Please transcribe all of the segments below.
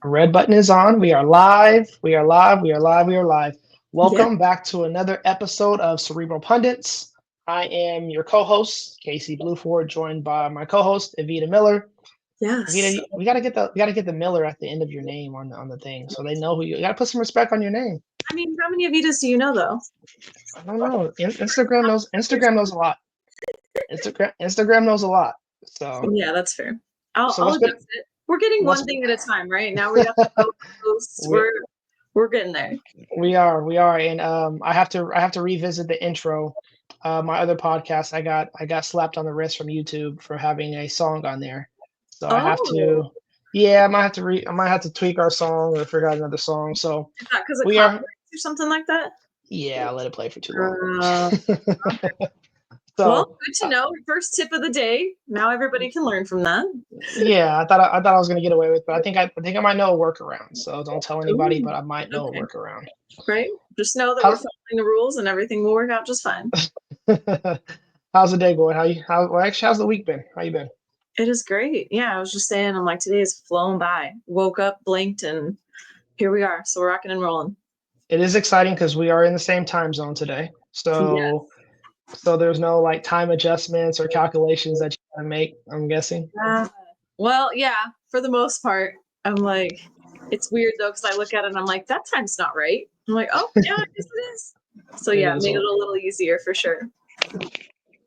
Red button is on. We are live. We are live. We are live. We are live. Yeah. Welcome back to another episode of Cerebral Pundits. I am your co-host, Casey Blueford, joined by my co-host, Evita Miller. Yes. Evita, we gotta get the Miller at the end of your name on the thing, so they know who you. You gotta put some respect on your name. I mean, how many Avitas do you know, though? I don't know. Instagram knows. Instagram knows a lot. Instagram knows a lot. So Yeah, that's fair. I'll so I'll what's been adjust it. We're getting what's one thing at a time, right? Now we got the co-hosts. we We're getting there. we are, and I have to revisit the intro. My other podcast, I got slapped on the wrist from YouTube for having a song on there, so I have Oh, to. Yeah, I might have to tweak our song or figure out another song. So is that because of we are. copyrights or something like that? Yeah, I'll let it play for too long. Uh, well, So good to know. First tip of the day. Now everybody can learn from that. yeah, I thought I was gonna get away with, but I think I might know a workaround. So don't tell anybody, Ooh, but I might know a okay. workaround. Right. Just know that we're How's following the rules and everything will work out just fine. how's the day going? Well, actually, how's the week been? How you been? It is great. Yeah, I was just saying, I'm like, today has flown by. Woke up, blinked, and here we are. So we're rocking and rolling. It is exciting because we are in the same time zone today. Yeah. So there's no like time adjustments or calculations that you gotta make, I'm guessing. Well, yeah, for the most part. I'm like, it's weird though, because I look at it and I'm like, that time's not right. I'm like, oh, yeah, I guess it is. So, It yeah, it is. made it a little easier for sure.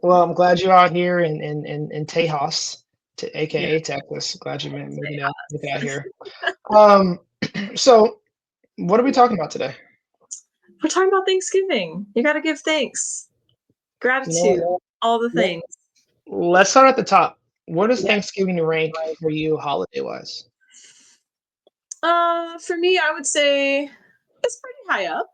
Well, I'm glad you're out here in Tejas, Yeah. aka Texas. Glad you make it out here. Um, so what are we talking about today? We're talking about Thanksgiving. You got to give thanks, You know gratitude, what? all the Let, things. let's start at the top. Where does Yeah. Thanksgiving rank for you holiday wise? For me, I would say it's pretty high up.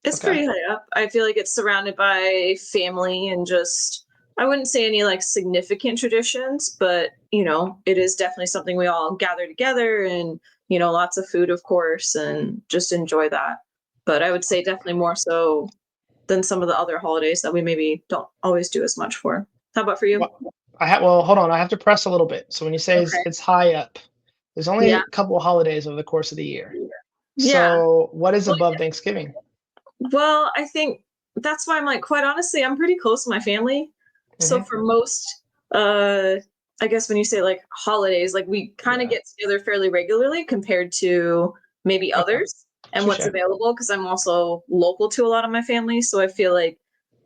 It's Okay. pretty high up. I feel like it's surrounded by family and just I wouldn't say any like significant traditions, but it is definitely something we all gather together and lots of food of course and just enjoy that. But I would say definitely more so than some of the other holidays that we maybe don't always do as much for. How about for you? Well, hold on. I have to press a little bit. So when you say it's, Okay. it's high up, there's only Yeah. a couple of holidays over the course of the year. Yeah. So what is Well, above Thanksgiving? well, I think that's why I'm like, quite honestly, I'm pretty close to my family. So Hmm. for most, uh, I guess when you say like holidays, like we kind of Yeah. get together fairly regularly compared to maybe Okay. others and what's Touche. available because I'm also local to a lot of my family. So I feel like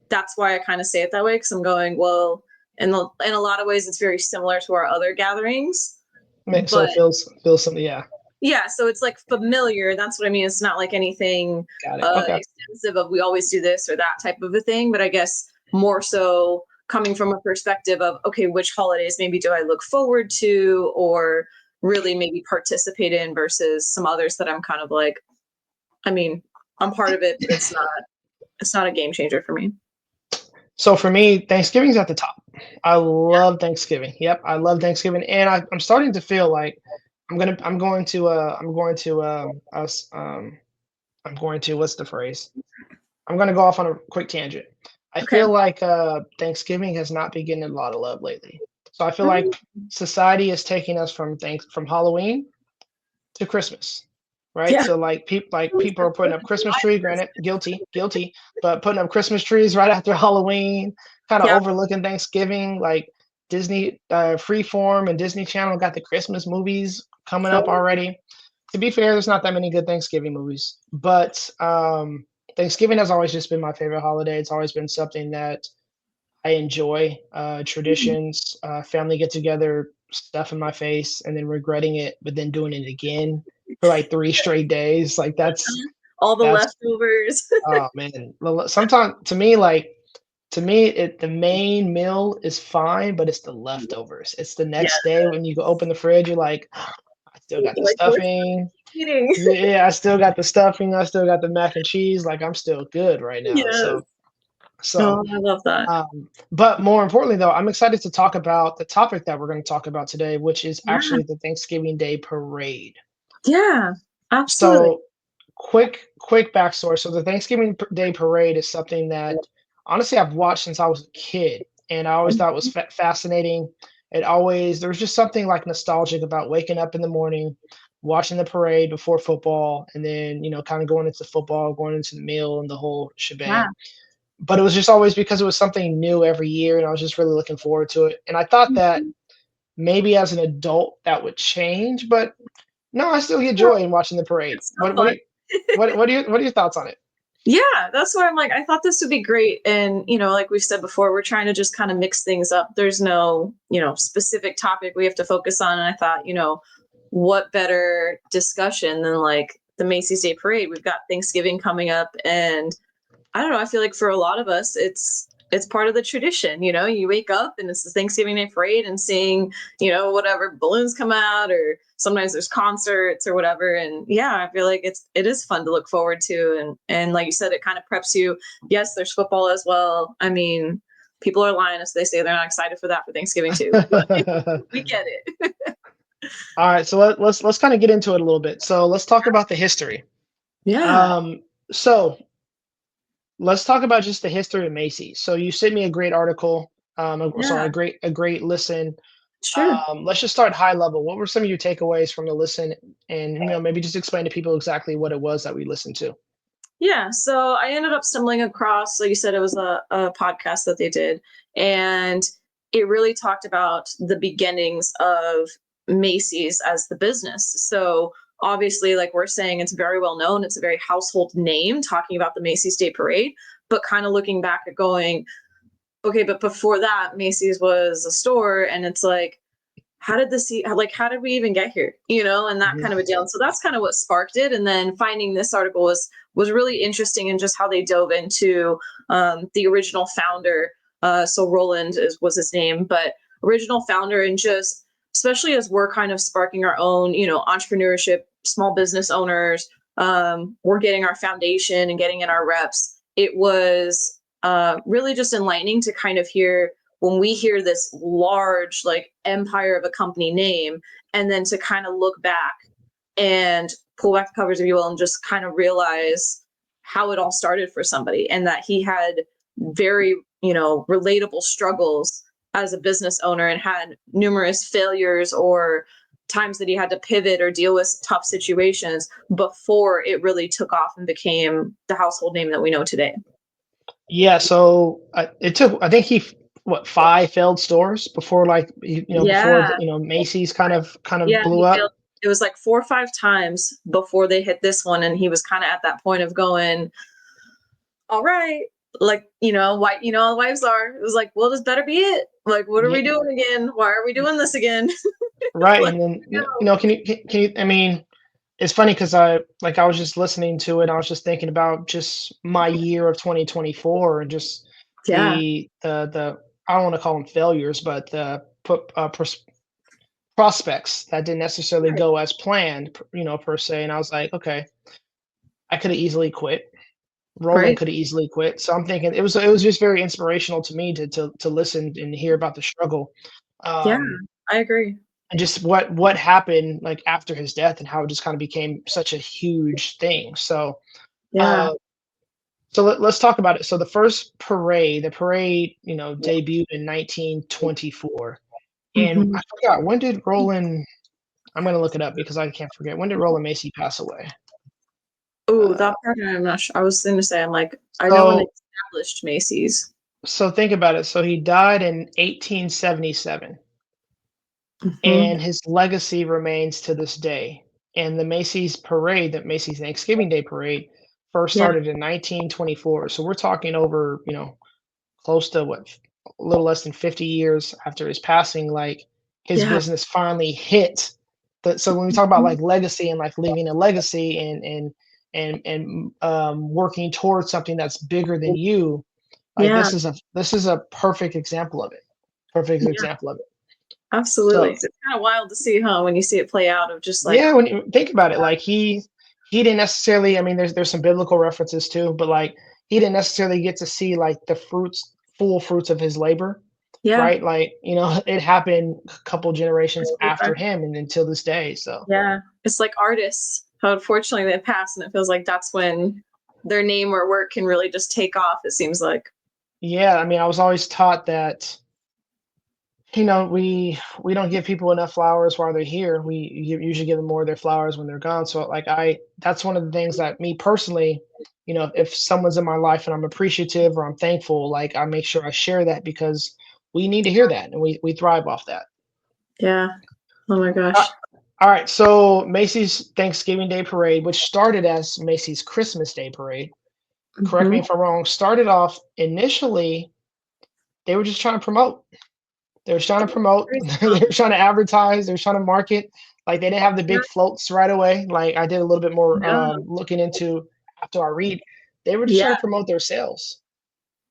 that's why I kind of say it that way because I'm going, well, in a lot of ways, it's very similar to our other gatherings. So But it feels something. Yeah. yeah, so it's like familiar. That's what I mean. It's not like anything Got it. Okay. extensive of we always do this or that type of a thing. But I guess more so coming from a perspective of okay, which holidays maybe do I look forward to or really maybe participate in versus some others that I'm kind of like, I mean, I'm part of it, but it's not a game changer for me. So for me, Thanksgiving's at the top. I Yeah. love Thanksgiving. Yep, I love Thanksgiving, and I'm starting to feel like I'm going to what's the phrase? I'm gonna go off on a quick tangent. I Okay. feel like Thanksgiving has not been getting a lot of love lately. So I feel like Mm, society is taking us from Halloween to Christmas, right? yeah. So like people are putting up Christmas tree. Granted, guilty, but putting up Christmas trees right after Halloween, kind of Yeah. overlooking Thanksgiving. Like Disney, Freeform and Disney Channel got the Christmas movies coming up Oh, already. To be fair, there's not that many good Thanksgiving movies, but Thanksgiving has always just been my favorite holiday. It's always been something that I enjoy. Traditions, family get together, stuff in my face, and then regretting it, but then doing it again for like 3 straight days. Like all the that's leftovers. oh man. Sometimes to me, the main meal is fine, but it's the leftovers. It's the Yeah. next day when you go open the fridge, you're like, I still got the Like what's stuffing. eating? Yeah, I still got the stuffing. I still got the mac and cheese. Like I'm still good right now. Yes. So Oh, I love that. but more importantly, though, I'm excited to talk about the topic that we're going to talk about today, which is Yeah. actually the Thanksgiving Day parade. Yeah. Absolutely. So, quick backstory. So, the Thanksgiving Day parade is something that honestly I've watched since I was a kid, and I always thought it was fascinating. There was just something like nostalgic about waking up in the morning, watching the parade before football, and then, kind of going into football, going into the meal and the whole Yeah. shebang. But it was just always because it was something new every year, and I was just really looking forward to it. And I thought that Mhm. maybe as an adult that would change, but no, I still get No, joy in watching the parade. it's so What fun. do you what are your thoughts on it? Yeah, that's why I'm like, I thought this would be great. And, like we've said before, we're trying to just kind of mix things up. There's no, specific topic we have to focus on. And I thought, what better discussion than like the Macy's Day Parade? We've got Thanksgiving coming up, and I don't know, I feel like for a lot of us it's part of the tradition. You wake up and it's the Thanksgiving Day Parade and seeing, whatever balloons come out, or sometimes there's concerts or whatever. And yeah, I feel like it is fun to look forward to. And like you said, it kind of preps you. Yes, there's football as well. I mean, people are lying if they say they're not excited for that for Thanksgiving too. But we get it. All right, so let's kind of get into it a little bit. So let's talk about the history. Yeah. Um, so let's talk about just the history of Macy's. So you sent me a great article. Sorry, Yeah. a great listen. Sure. Let's just start high level. What were some of your takeaways from the listen, and maybe just explain to people exactly what it was that we listened to. Yeah, so I ended up stumbling across, like you said, it was a podcast that they did, and it really talked about the beginnings of Macy's as the business. So obviously, like we're saying, it's very well known, it's a very household name talking about the Macy's Day Parade, but kind of looking back at going, okay, but before that, Macy's was a store, and it's like, how did we even get here, and that Mhm. kind of a deal. And so that's kind of what sparked it. And then finding this article was really interesting, and just how they dove into the original founder. So Roland was his name, but original founder, and just especially as we're kind of sparking our own, entrepreneurship, small business owners, we're getting our foundation and getting in our reps. It was really just enlightening to kind of hear, when we hear this large like empire of a company name, and then to kind of look back and pull back the covers, if you will, and just kind of realize how it all started for somebody, and that he had very, relatable struggles as a business owner, and had numerous failures or times that he had to pivot or deal with tough situations before it really took off and became the household name that we know today. Yeah, so it took, I think what, five failed stores before, like, before Yeah. Macy's kind of Yeah, blew he up. failed. It was like 4 or 5 times before they hit this one, and he was kinda at that point of going, "All right," like, why wives are. It was like, "Well, this better be it. Like, what are Yeah, we doing again? Why are we doing this again?" right. Let's And then go. can you? I mean, it's funny because I was just listening to it. I was just thinking about just my year of 2024, and just Yeah, the I don't want to call them failures, but the prospects that didn't necessarily right, go as planned, per se. And I was like, okay, I could have easily quit. Roland right. could have easily quit. So I'm thinking it was just very inspirational to me to listen and hear about the struggle, Yeah, um, I agree. and just what happened like after his death, and how it just kind of became such a huge thing. So Yeah. uh, let's talk about it. So the parade, debuted in 1924, and Mhm. I forgot, when did Roland. I'm gonna look it up because I can't forget. When did Roland Macy pass away? Ooh, Uh, that part I'm not sure. I was gonna say, I'm like, I know when they so established Macy's. so think about it. So he died in 1877, Mhm. and his legacy remains to this day. And the Macy's parade, the Macy's Thanksgiving Day parade, first Yeah, started in 1924. So we're talking over, close to what, a little less than 50 years after his passing. Like, his yeah. business finally hit. So when we talk about Mhm. like legacy, and like leaving a legacy, and working towards something that's bigger than you, like, Yeah, this is a perfect example of it. Perfect yeah, example of it. absolutely. So It's kinda wild to see, huh, when you see it play out, of just like, yeah, when you think about it, like, he didn't necessarily. I mean, there's some biblical references too, but like, he didn't necessarily get to see like the full fruits of his labor, yeah, right? Like, it happened a couple generations after exactly. him, and until this day. So Yeah, it's like artists, how unfortunately they pass, and it feels like that's when their name or work can really just take off, it seems like. yeah, I mean, I was always taught that we don't give people enough flowers while they're here. Usually give them more of their flowers when they're gone. So like that's one of the things that me personally, if someone's in my life and I'm appreciative or I'm thankful, like I make sure I share that because we need to hear that and we thrive off that. Yeah. Oh my Uh, gosh. all right, so Macy's Thanksgiving Day Parade, which started as Macy's Christmas Day Parade, correct me Hmm. if I'm wrong, started off initially, they were just trying to promote. They were trying to promote, Crazy, they huh? were trying to advertise, they were trying to market. Like they didn't have the Yeah. big floats right away. Like I did a little bit more Yeah. looking into after I read. They were just Yeah. trying to promote their sales.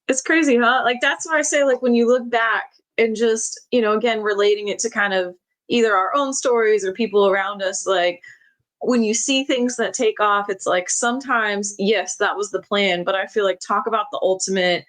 It's crazy, huh? Like that's why I say, like, when you look back and just, again, relating it to kind of either our own stories or people around us, like when you see things that take off, it's like sometimes, yes, that was the plan, but I feel like talk about the ultimate.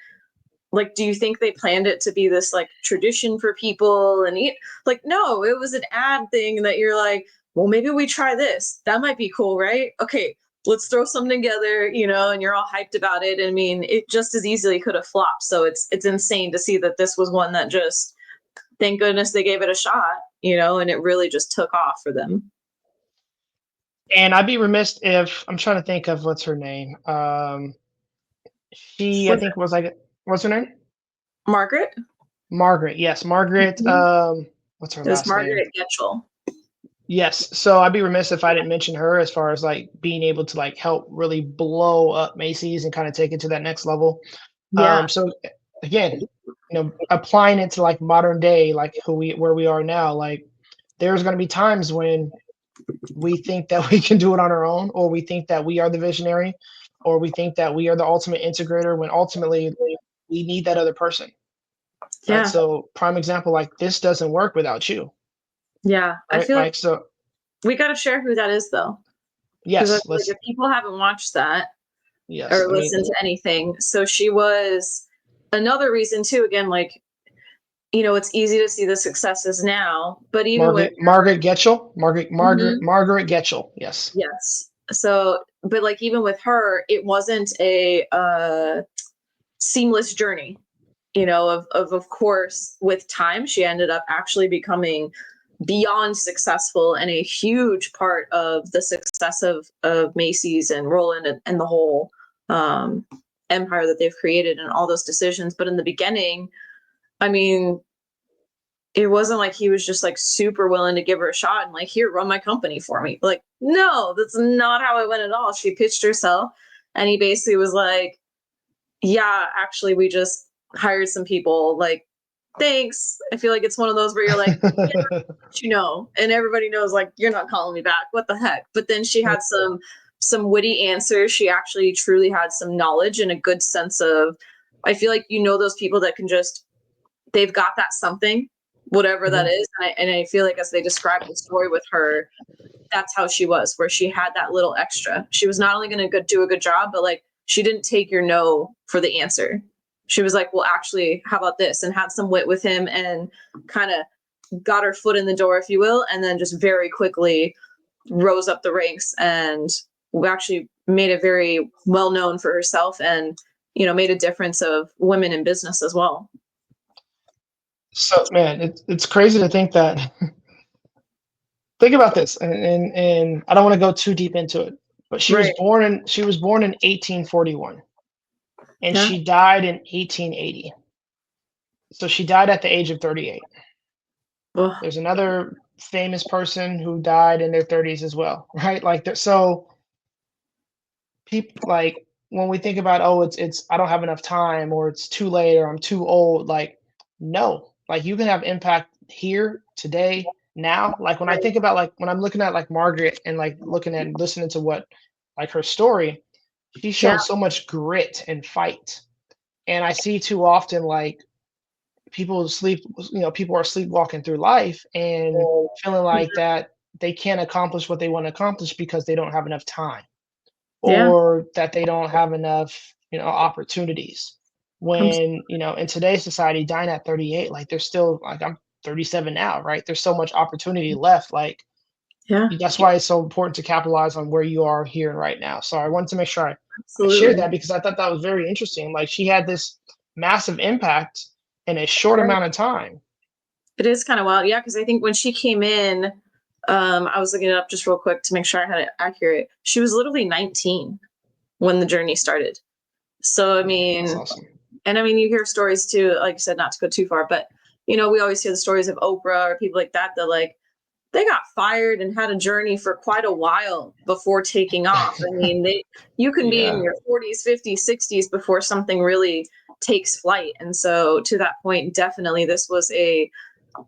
Like, do you think they planned it to be this like tradition for people and eat? Like, no, it was an ad thing that you're like, well, maybe we try this. That might be cool, right? Okay, let's throw something together, and you're all hyped about it. I mean, it just as easily could have flopped. So it's insane to see that this was one that just, thank goodness they gave it a shot, and it really just took off for them. And I'd be remiss if I'm trying to think of what's her name. She I Was think was like what's her name? it Margaret? Margaret. Yes, Margaret. Mhm. What's her It was last name? Margaret Getchell. Yes. So I'd be remiss if I didn't mention her as far as like being able to like help really blow up Macy's and kind of take it to that next level. Yeah. So again, applying it to like modern day, like where we are now, like there's going to be times when we think that we can do it on our own, or we think that we are the visionary, or we think that we are the ultimate integrator when ultimately we need that other person, right? Yeah. So prime example, like this doesn't work without you, Yeah. I right? feel like Like so, we got to share who that is, though. Because I yes, feel like let's if people haven't watched that yes. or Let me listened to anything, so she was another reason too. Again, like, it's easy to see the successes now, but even with Margaret Getchell, Mhm. Margaret Getchell. Yes. Yes. So, but like even with her, it wasn't a seamless journey. Of course, with time, she ended up actually becoming beyond successful and a huge part of the success of Macy's and Roland and the whole um, empire that they've created and all those decisions. But in the beginning, I mean, it wasn't like he was just like super willing to give her a shot and like, here, run my company for me. Like, no, that's not how it went at all. She pitched herself and he basically was like, yeah, actually, we just hired some people. Like, thanks. I feel like it's one of those where you're like, and everybody knows like you're not calling me back. What the heck? But then she had some witty answers. She actually truly had some knowledge and a good sense of. I feel like those people that can just they've got that something, whatever that Mhm. is. And I feel like as they described the story with her, that's how she was, where she had that little extra. She was not only going to do a good job, but like she didn't take your no for the answer. She was like, well, actually, how about this? And had some wit with him and kind of got her foot in the door, if you will, and then just very quickly rose up the ranks and actually made it very well known for herself and, made a difference of women in business as well. So man, it's crazy to think that. Think about this, and I don't want to go too deep into it, but Right. she was born in 1841, and Yeah. she died in 1880. So she died at the age of 38. Well, There's another famous person who died in their 30s as well, right? Like so people like when we think about, oh, it's I don't have enough time, or it's too late, or I'm too old, like no, like you can have impact here today now. Like when I right. think about, like when I'm looking at like Margaret and like looking at and listening to what like her story, she Yeah. showed so much grit and fight. And I see too often like people are sleepwalking through life and feeling like that they can't accomplish what they want to accomplish because they don't have enough time, Yeah. or that they don't have enough, opportunities. I'm When, in today's society, dying at 38, like there's still like I'm 37 now, right? There's so much opportunity left. Like Yeah, that's why it's so important to capitalize on where you are here and right now. So I wanted to make sure I shared absolutely. that because I thought that was very interesting. Like she had this massive impact in a short Right. amount of time. It is kind of wild. Yeah, because I think when she came in, I was looking it up just real quick to make sure I had it accurate. She was literally 19 when the journey started. So I Yeah, that's mean, awesome. and I mean, you hear stories too, like you said, not to go too far, but we always hear the stories of Oprah or people like that that like they got fired and had a journey for quite a while before taking off. I mean, you can be in Yeah. your 40s, 50s, 60s before something really takes flight. And so to that point, definitely this was a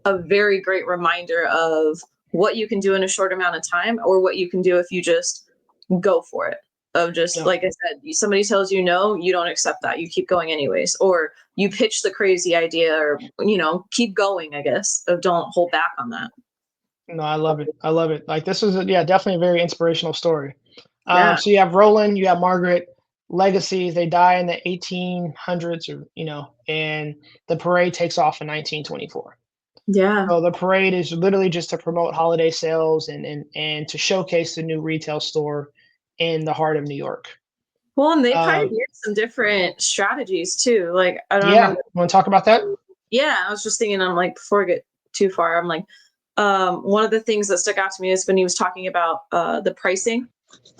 very great reminder of what you can do in a short amount of time or what you can do if you just go for it. Of just Yeah. like I said, somebody tells you no, you don't accept that. You keep going anyways, or you pitch the crazy idea, or keep going. I guess of don't hold back on that. No, I love it. I love it. Like this is yeah, definitely a very inspirational story. Yeah, So you have Roland, you have Margaret, legacies. They die in the 1800s, or and the parade takes off in 1924. yeah. So the parade is literally just to promote holiday sales and to showcase the new retail store in the heart of New York. Well, and they Um, pioneered some different strategies too. Like I don't yeah, remember. want to talk about that? Yeah, I was just thinking. I'm like before I get too far. I'm like, one of the things that stuck out to me is when he was talking about the pricing.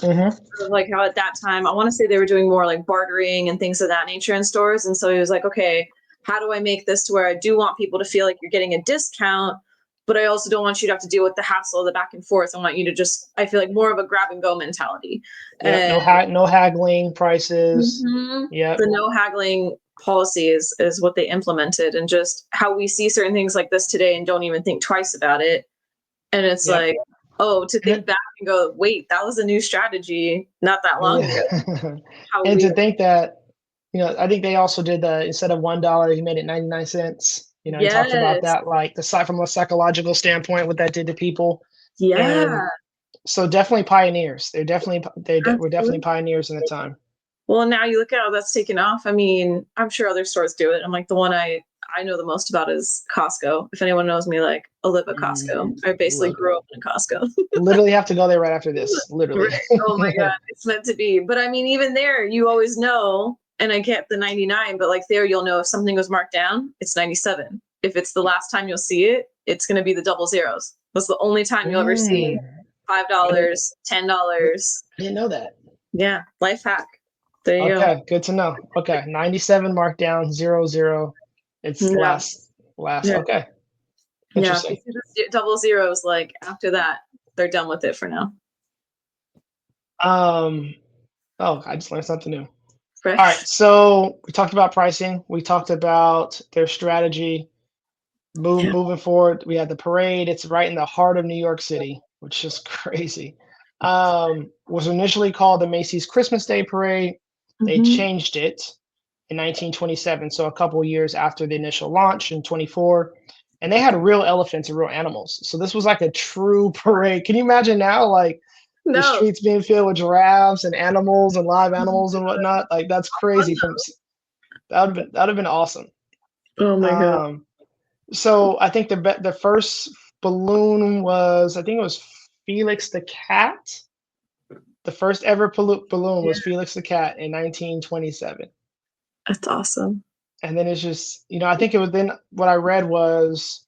Hmm. Like how at that time, I want to say they were doing more like bartering and things of that nature in stores. And so he was like, okay, how do I make this to where I do want people to feel like you're getting a discount, but I also don't want you to have to deal with the hassle of the back and forth. I want you to just, I feel like more of a grab and go mentality. Yep. And No haggling prices. the Yep. no haggling policy is what they implemented, and just how we see certain things like this today and don't even think twice about it. And it's Yep. like, oh, to And think back and go, wait, that was a new strategy not that long ago. yeah. How And to weird. think that, I think they also did the instead of $1, he made it 99 cents. He talked about Yes. that, like the side from a psychological standpoint, what that did to people. And Yeah. so definitely pioneers. Were definitely Absolutely. pioneers in the time. Well, now you look at how that's taken off. I mean, I'm sure other stores do it. I'm like the one I know the most about is Costco. If anyone knows me, like I live at Costco. I basically Love it. grew up in a Costco. Literally have to go there right after this. Right. Literally. Oh my god, it's meant to be. But I mean, even there, you always know. And I get the 99, but like there, you'll know if something was marked down, it's 97. If it's the last time you'll see it, it's going to be the double zeros. That's the only time you'll ever see Mm, $5, I didn't $10. I didn't know that. Yeah, life hack. There you go. Okay, good to know. Okay, 97 markdown, 00. It's Yeah, last. yeah, Okay, yeah. If you interesting. see the double zeros, like after that, they're done with it for now. Um, oh, I just learned something new. All right, Fresh. so we talked about pricing. We talked about their strategy. Yeah. Moving forward, we had the parade. It's right in the heart of New York City, which is crazy. Was initially called the Macy's Christmas Day Parade. They Hmm. changed it in 1927, so a couple years after the initial launch in 24. And they had real elephants and real animals. So this was like a true parade. Can you imagine now, like the No. streets being filled with giraffes and animals and live animals and whatnot? Like that's crazy. That would have been awesome. Oh my god. Um, so I think the first balloon was, I think it was Felix the cat. The first ever balloon Yeah, was Felix the cat in 1927. that's awesome. And then it's just, I think it was then what I read was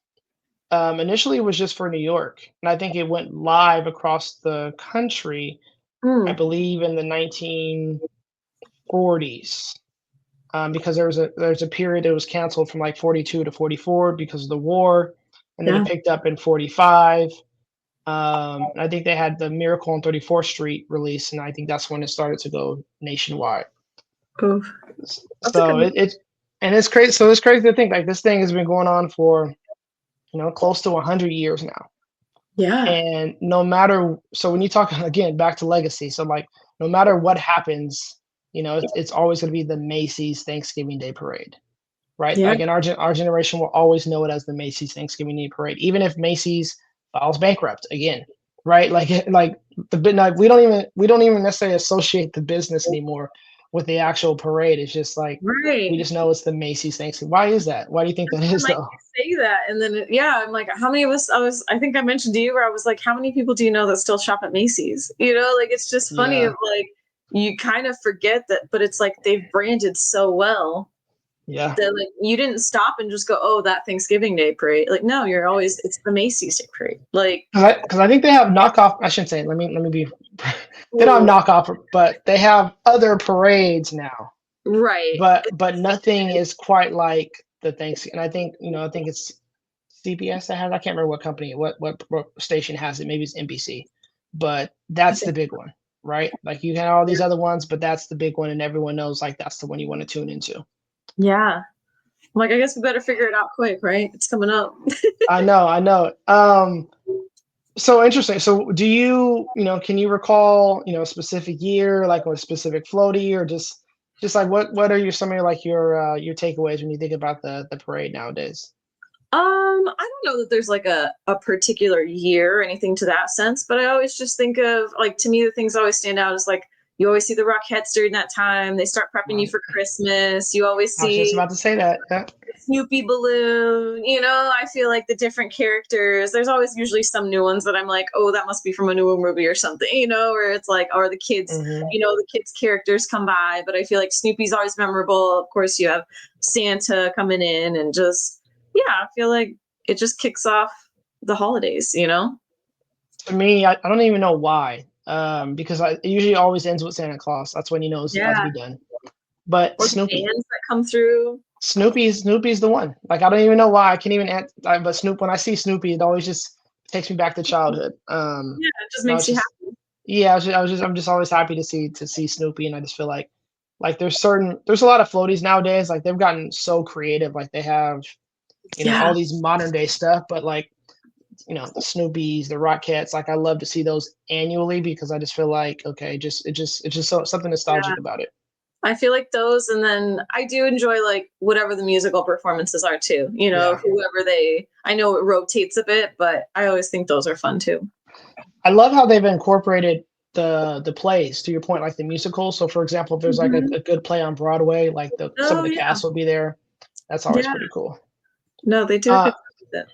initially it was just for New York. And I think it went live across the country, I Mm, believe in the 1940s. Because there's a period that was canceled from like 42 to 44 because of the war, and then it yeah. picked up in 45. I think they had the Miracle on 34th Street release, and I think that's when it started to go nationwide. Oof. That's a good So one. it's crazy. So it's crazy to think like this thing has been going on for close to 100 years now. Yeah. And so when you talk again back to legacy, so like no matter what happens, it's always going to be the Macy's Thanksgiving Day Parade, right? Yeah. Like in our generation will always know it as the Macy's Thanksgiving Day Parade, even if Macy's files bankrupt again, right? Like the bit like we don't even necessarily associate the business anymore with the actual parade. It's just like we Right. just know it's the Macy's Thanksgiving. Why is that? Why do you think that And is like though? you say that, and then yeah, I'm like, how many of us? I think I mentioned to you where I was like, how many people do you know that still shop at Macy's? Like it's just funny of Yeah, like you kind of forget that, but it's like they've branded so well Yeah. That like you didn't stop and just go, oh, that Thanksgiving Day parade. Like, no, you're always it's the Macy's Day parade. Like, Because I think they have knockoff. I shouldn't say. Let me be. They don't ooh, have knockoff, but they have other parades now. right. But nothing is quite like the Thanksgiving. And I think I think it's CBS that has. I can't remember what company, what station has it. Maybe it's NBC, but I that's the think big one, right? Like you can have all these other ones, but that's the big one, and everyone knows like that's the one you want to tune into. yeah. I'm like, I guess we better figure it out quick, right? It's coming up. I know. So interesting. So do can you recall, a specific year, like or a specific floaty, or just like what are some of your takeaways when you think about the parade nowadays? I don't know that there's like a particular year or anything to that sense, but I always just think of like to me the things that always stand out is like you always see the Rockettes during that time. They start prepping you Wow. for Christmas. You always I was just see about to say that. Yeah. Snoopy balloon. I feel like the different characters. There's always usually some new ones that I'm like, oh, that must be from a newer movie or something. Where it's like, or the kids. Hmm. The kids' characters come by, but I feel like Snoopy's always memorable. Of course, you have Santa coming in, and just yeah, I feel like it just kicks off the holidays. To me, I don't even know why. Because it usually always ends with Santa Claus. That's when you know it's about to Yeah, be done. But or the bands that come through. Snoopy's the one. Like I don't even know why. I can't even but When I see Snoopy, it always just takes me back to childhood. Yeah, it just And I makes was you just happy. Yeah, I'm just always happy to see Snoopy, and I just feel like there's a lot of floaties nowadays. Like they've gotten so creative. Like they have Yeah, all these modern day stuff, but like the Snoopies, the Rockettes. Like I love to see those annually because I just feel like okay, it's just something nostalgic yeah. about it. I feel like those, and then I do enjoy like whatever the musical performances are too. Yeah. Whoever I know it rotates a bit, but I always think those are fun too. I love how they've incorporated the plays to your point, like the musical. So, for example, if there's like Mhm. a good play on Broadway, like some of Oh the yeah, cast will be there. That's always yeah. pretty cool. No, they do a Uh, good job with it.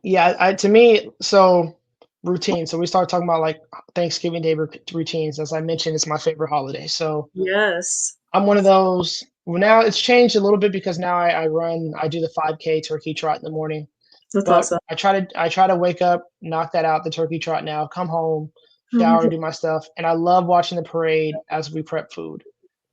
yeah, to me, so routine. So we start talking about like Thanksgiving Day routines. As I mentioned, it's my favorite holiday. So Yes, I'm one of those. Well, now it's changed a little bit because now I do the 5K turkey trot in the morning. that's But awesome. I try to wake up, knock that out, the turkey trot now, come home, shower, Mhm. do my stuff, and I love watching the parade as we prep food.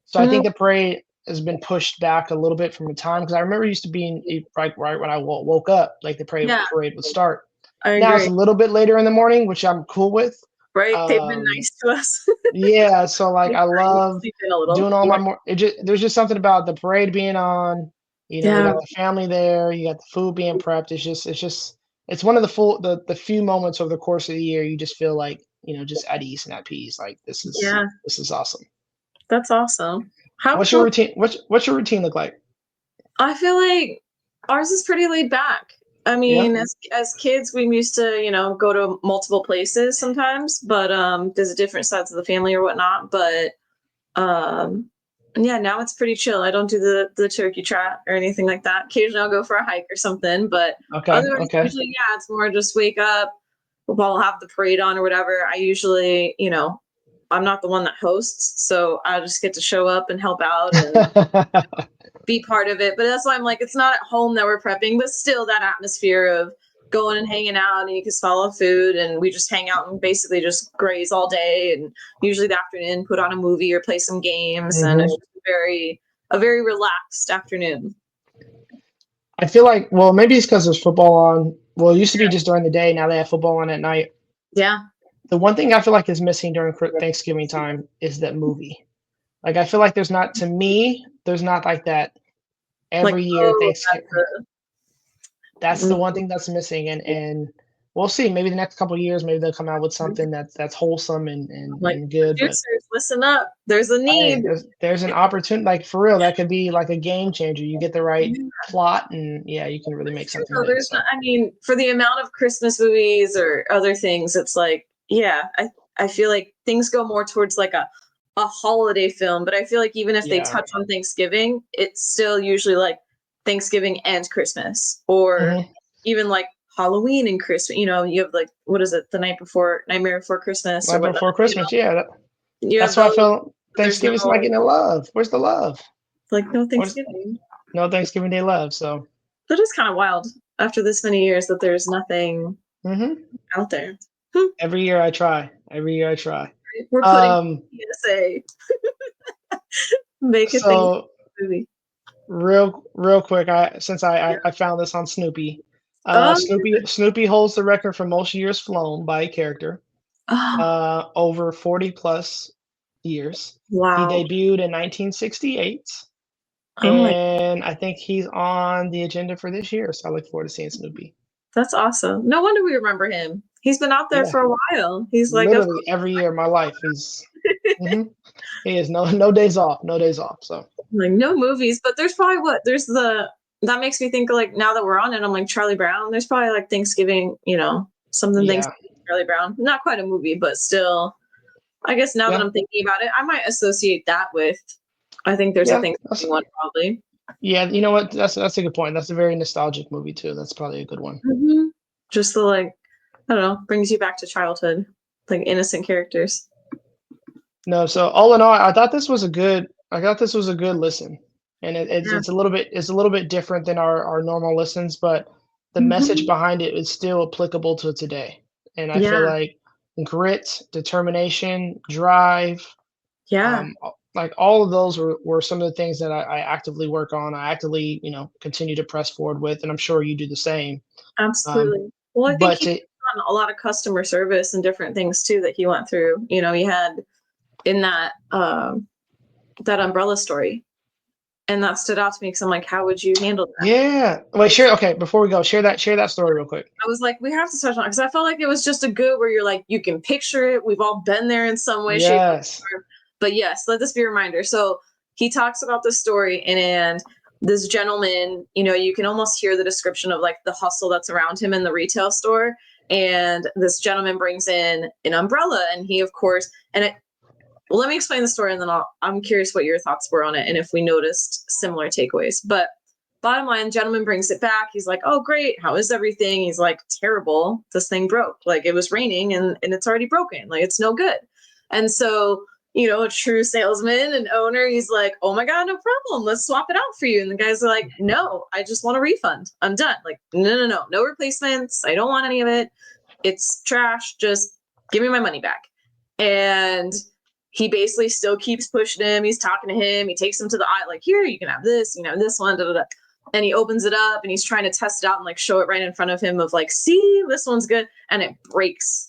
So I Mm, think the parade has been pushed back a little bit from the time because I remember it used to being right when I woke up, like the yeah, parade would start. I Now it's agree. a little bit later in the morning, which I'm cool with. Right? They've been Um, nice to us. yeah, so like They've I let you love sleep in a little. doing all Yeah. my more. There's just something about the parade being on. You Yeah. got the family there. You got the food being prepped. It's one of the few moments over the course of the year you just feel like just at ease and at peace. Like Yeah. this is awesome. That's awesome. How What's your cool. routine? What's your routine look like? I feel like ours is pretty laid back. I Yeah. mean, as kids, we used to, go to multiple places sometimes, but there's different sides of the family or whatnot. But um, yeah, now it's pretty chill. I don't do the turkey trot or anything like that. Occasionally, I'll go for a hike or something, but Okay. otherwise, Okay. usually, yeah, it's more just wake up, while I'll have the parade on or whatever. I usually, I'm not the one that hosts, so I just get to show up and help out and be part of it. But that's why I'm like, it's not at home that we're prepping, but still that atmosphere of going and hanging out, and you can smell the food, and we just hang out and basically just graze all day, and usually the afternoon put on a movie or play some games, and it's Hmm. just a very relaxed afternoon. I feel like maybe it's because there's football on. Well, it used to be just during the day. Now they have football on at night. Yeah, The one thing I feel like is missing during Thanksgiving time is that movie. Like I feel like there's not like that like, every year oh, Thanksgiving. That's the one mm, thing that's missing, and we'll see. Maybe the next couple of years, maybe they'll come out with something that's wholesome like and good. But producers, listen up. There's a hey, need. there's an opportunity, like for real, that could be like a game changer. You get the right plot, and yeah, you can really make It's true something though. big. There's not, So I mean, for the amount of Christmas movies or other things, it's like, yeah, I feel like things go more towards like a holiday film, but I feel like even if they yeah. touch on Thanksgiving, it's still usually like Thanksgiving and Christmas, or Hmm. even like Halloween and Christmas. You have like what is it, the night before, Nightmare Before Christmas or Right whatnot. before Christmas, yeah. You have That's why I those, feel but there's Thanksgiving's not no getting the love. Where's the love? like no Where's Thanksgiving. no Thanksgiving Day love. So That is kind of wild after this many years that there's nothing hmm out there. Hmm. every year I try. Every year I try. We're putting Um, PSA, make a thing so movie. real quick, Yeah. I found this on Snoopy. Oh, Snoopy holds the record for most years flown by a character. oh, Over 40 plus years. He wow. debuted in 1968, Oh my, and I think he's on the agenda for this year. So I look forward to seeing Snoopy. that's awesome. No wonder we remember him. He's been out there Yeah, for a while. He's like, of literally every year of my life, hmm he is no days off, no days off. So like no movies, but there's probably what there's the that makes me think like now that we're on it, I'm like Charlie Brown. There's probably like Thanksgiving, something yeah, Thanksgiving Charlie Brown. Not quite a movie, but still. I guess now that yeah, I'm thinking about it, I might associate that with. I think there's a yeah. Thanksgiving one probably. Yeah. You know what? That's a good point. That's a very nostalgic movie too. That's probably a good one. Just the like, I don't know, brings you back to childhood, like innocent characters. No, so all in all, I thought this was a good. I thought this was a good listen, and Yeah. it's a little bit different than our normal listens, but the message Mhm. behind it is still applicable to today. And I feel Yeah. like grit, determination, drive, Yeah. like all of those were some of the things that I actively work on. I actively, continue to press forward with, and I'm sure you do the same. Um, Absolutely. Well, I think but he's to done a lot of customer service and different things too that he went through. He had in that umbrella story, and that stood out to me because I'm like, how would you handle that? yeah, wait, It's share. Okay, before we go, share that story real quick. I was like, we have to touch on it because I felt like it was just a good where you're like, you can picture it. We've all been there in some way, shape, or Yes. form. But yes, let this be a reminder. So he talks about this story and this gentleman, you can almost hear the description of like the hustle that's around him in the retail store. And this gentleman brings in an umbrella, and he, of course, well, let me explain the story, and then I'm curious what your thoughts were on it and if we noticed similar takeaways. But bottom line, gentleman brings it back. He's like, oh, great. How is everything? He's like, terrible. This thing broke. Like it was raining and it's already broken. Like it's no good. And so, a true salesman and owner, he's like, oh my God, no problem. Let's swap it out for you. And the guys are like, no, I just want a refund. I'm done. Like, no, no replacements. I don't want any of it. It's trash. Just give me my money back. And he basically still keeps pushing him. He's talking to him. He takes him to the aisle, like, here, you can have this, this one, da, da, da. And he opens it up and he's trying to test it out and like show it right in front of him of like, see, this one's good. And it breaks.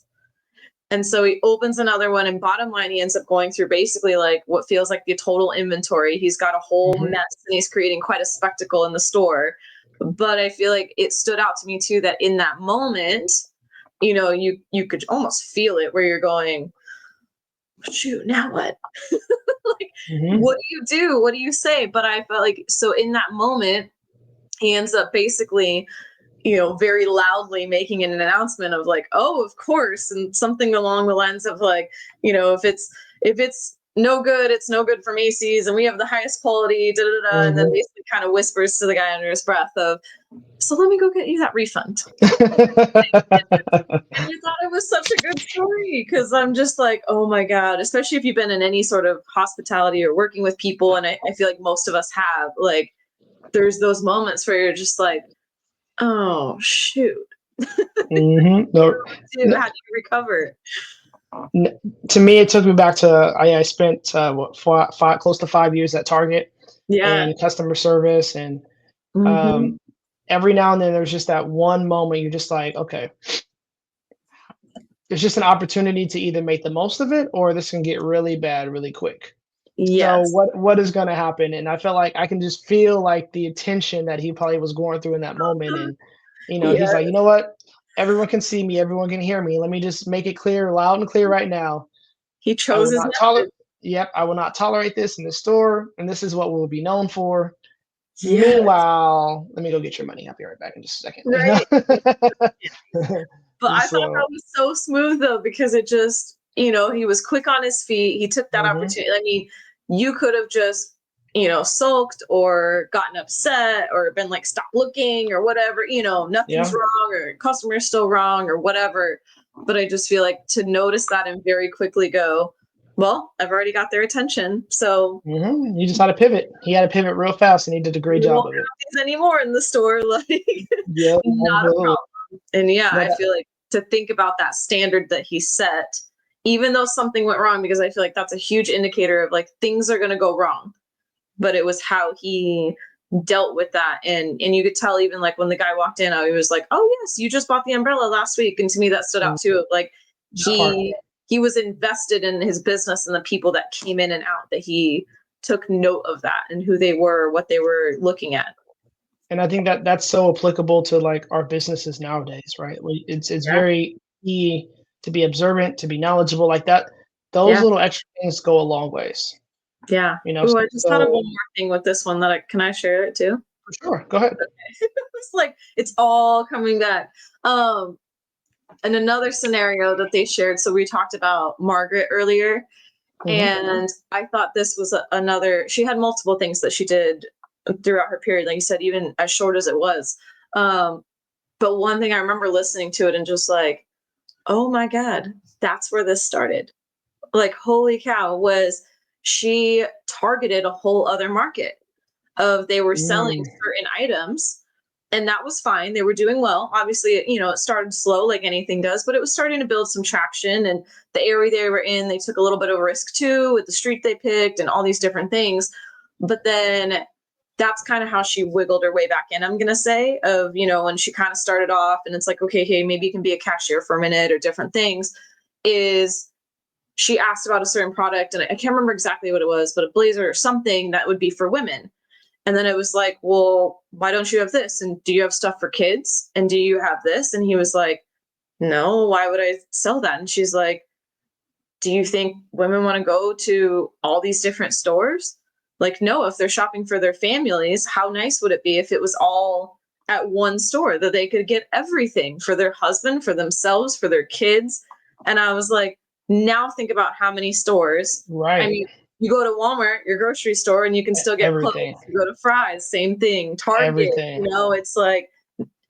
And so he opens another one, and bottom line, he ends up going through basically like what feels like the total inventory. He's got a whole Mhm. mess and he's creating quite a spectacle in the store. But I feel like it stood out to me too that in that moment, you could almost feel it where you're going, shoot, now what? Like, Mhm. what do you do? What do you say? But I felt like so in that moment, he ends up basically, very loudly making an announcement of like, oh, of course, and something along the lines of like, if it's no good, it's no good for Macy's, and we have the highest quality, da da da. And then Mhm. basically kind of whispers to the guy under his breath of, so let me go get you that refund. And I thought it was such a good story because I'm just like, oh my God, especially if you've been in any sort of hospitality or working with people. And I feel like most of us have, like, there's those moments where you're just like, oh, shoot. Mhm. No, Dude, how do you recover? n- to me, it took me back to I spent what close to 5 years at Target Yeah. in customer service, and um, Hmm. every now and then there's just that one moment you're just like, okay, there's just an opportunity to either make the most of it or this can get really bad really quick. So Yes. what is going to happen? And I felt like I can just feel like the tension that he probably was going through in that moment. And he's Yeah. like, you know what? Everyone can see me. Everyone can hear me. Let me just make it clear, loud and clear right now. He I chose will his not tolerate. message. Yep, I will not tolerate this in the store, and this is what we'll be known for. Yes. Meanwhile, let me go get your money. I'll be right back in just a second. Right. But I thought that So, was so smooth though, because it just, he was quick on his feet. He took that mhm, opportunity. I mean, you could have just, sulked or gotten upset or been like, stop looking or whatever, nothing's yeah, wrong or customer's still wrong or whatever. But I just feel like to notice that and very quickly go, Well, I've already got their attention, so You just had to pivot. He had to pivot real fast, and he did a great we job won't of it. have these anymore in the store. Like, Yeah, not a absolutely. problem. And yeah, No, I feel like to think about that standard that he set, even though something went wrong, because I feel like that's a huge indicator of like things are going to go wrong. But it was how he dealt with that, and you could tell even like when the guy walked in, I was like, oh yes, you just bought the umbrella last week, and to me that stood out too. Like that part. he was invested in his business and the people that came in and out, that he took note of that and who they were, what they were looking at. And I think that that's so applicable to like our businesses nowadays, right? It's Yeah. very key to be observant, to be knowledgeable, like that. Those Yeah. little extra things go a long ways, Yeah. you know. Oh, I just thought of So one more thing with this one that can I share it too? for sure, go ahead. It's like it's all coming back. Um, and another scenario that they shared. So we talked about Margaret earlier, Hmm. and I thought this was another. She had multiple things that she did throughout her period, like you said, even as short as it was. Um, but one thing I remember listening to it and just like, oh my god, that's where this started. Like, holy cow, was she targeted a whole other market of they were selling Mm, certain items, and that was fine. They were doing well. Obviously, it started slow like anything does, but it was starting to build some traction, and the area they were in, they took a little bit of a risk too with the street they picked and all these different things. But then that's kind of how she wiggled her way back in, I'm going to say, of, when she kind of started off and it's like, okay, hey, maybe you can be a cashier for a minute or different things, is she asked about a certain product, and I can't remember exactly what it was, but a blazer or something that would be for women. And then it was like, well, why don't you have this? And do you have stuff for kids? And do you have this? And he was like, no, why would I sell that? And she's like, do you think women want to go to all these different stores? Like, no, if they're shopping for their families, how nice would it be if it was all at one store, that they could get everything for their husband, for themselves, for their kids? And I was like, now think about how many stores. I right. mean, you go to Walmart, your grocery store, and you can still get clothes. Everything. You go to Fry's, same thing. Target, Everything. it's like,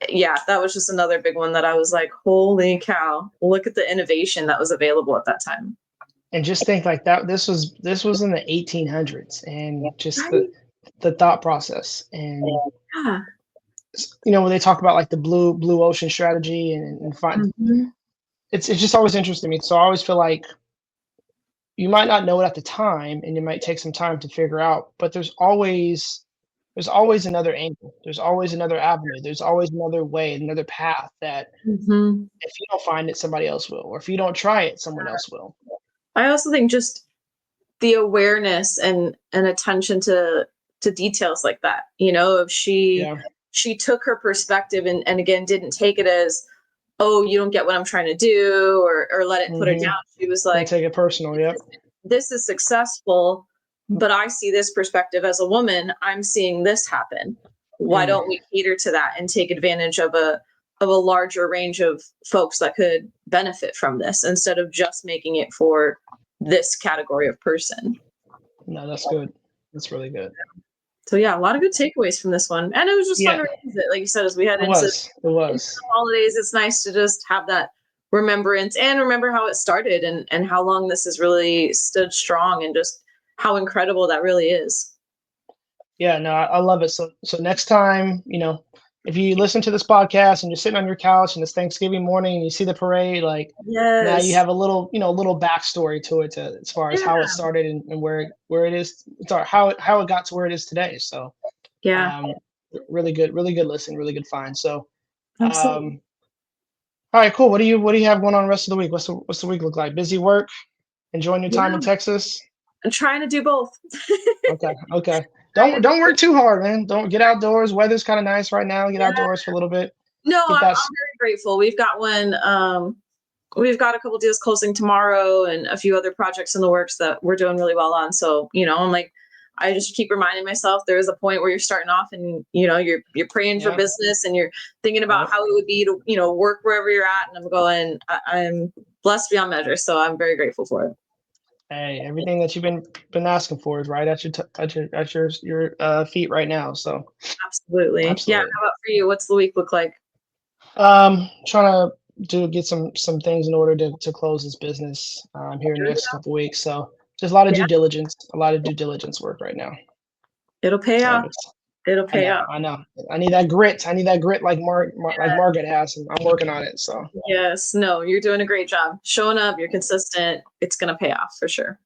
yeah, that was just another big one that I was like, holy cow, look at the innovation that was available at that time. And just think like that. This was in the 1800s, and just the Right? the thought process, and Yeah. when they talk about like the blue ocean strategy and find Mhm. it's just always interesting to me. So I always feel like you might not know it at the time, and it might take some time to figure out, but there's always another angle. There's always another avenue. There's always another way, another path that Mhm. if you don't find it, somebody else will, or if you don't try it, someone else will. I also think just the awareness and attention to details like that, if Yeah. she took her perspective and again didn't take it as, oh, you don't get what I'm trying to do, or let it put her down. Mhm. She was Don't like, take it personal. Yep. this is successful, but I see this perspective as a woman. I'm seeing this happen. Why Mm. don't we cater to that and take advantage of a larger range of folks that could benefit from this, instead of just making it for this category of person? No, that's good. That's really good. So yeah, a lot of good takeaways from this one, and it was just fun Yeah, to revisit. Like you said, as we head it was. It into was. the holidays, it's nice to just have that remembrance and remember how it started, and how long this has really stood strong, and just how incredible that really is. Yeah, no, I love it. So next time, if you listen to this podcast and you're sitting on your couch and it's Thanksgiving morning and you see the parade, like now you Yes. have a little backstory to it, to as far as how it Yeah. started and where it is. Sorry, how it got to where it is today. So Yeah. um, really good listen, really good find. So Absolutely. um, all right, cool. What do you have going on the rest of the week? What's the week look like? Busy work, enjoying your time in Yeah. Texas. I'm trying to do both. Okay, okay. Trying Don't to do don't work both. too hard, man. Don't get outdoors. Weather's kind of nice right now. Get Yeah. outdoors for a little bit. No, Get I'm that. very grateful. We've got a couple deals closing tomorrow and a few other projects in the works that we're doing really well on. So, I'm like, I just keep reminding myself there is a point where you're starting off and you're praying for Yeah. business and you're thinking about Yep. how it would be to, work wherever you're at. And I'm going, I'm blessed beyond measure. So I'm very grateful for it. Hey, everything that you've been asking for is right at your feet right now. So Absolutely. Yeah. absolutely. How about for you? What's the week look like? Trying to get some things in order to close this business here in the next couple weeks. So Just a lot of Yeah, due diligence work right now. it'll pay So I'm off. ex It'll pay off. I know. I need that grit. I need that grit like like Margaret has, and I'm working on it. So Yes, no, you're doing a great job. Showing up, you're consistent. It's gonna pay off for sure.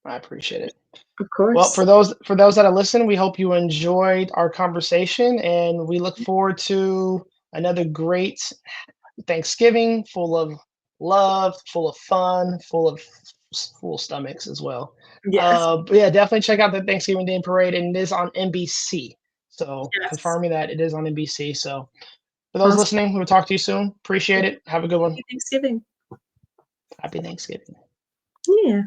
I appreciate it. Of Well, course. for those that are listening, we hope you enjoyed our conversation, and we look forward to another great Thanksgiving full of love, full of fun, full stomachs as well. Yes. But yeah, definitely check out the Thanksgiving Day Parade, and it is on NBC. So Yes. confirming that it is on NBC. So for those Awesome. listening, we'll talk to you soon. Appreciate it. Have a good one. Happy Thanksgiving. Happy Thanksgiving. Yeah.